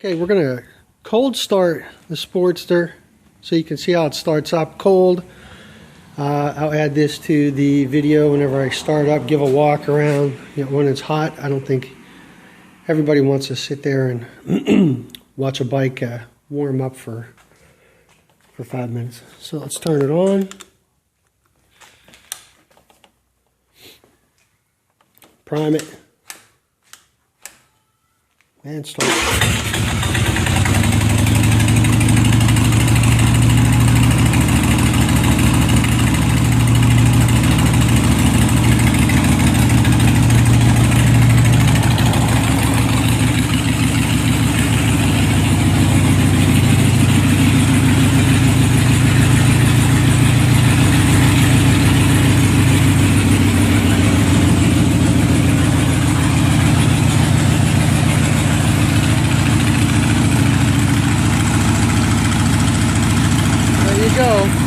Okay, we're going to cold start the Sportster so you can see how it starts up cold. I'll add this to the video whenever I start up, give a walk around. When it's hot, I don't think everybody wants to sit there and watch a bike warm up for 5 minutes. So let's turn it on. Prime it. And start. Go.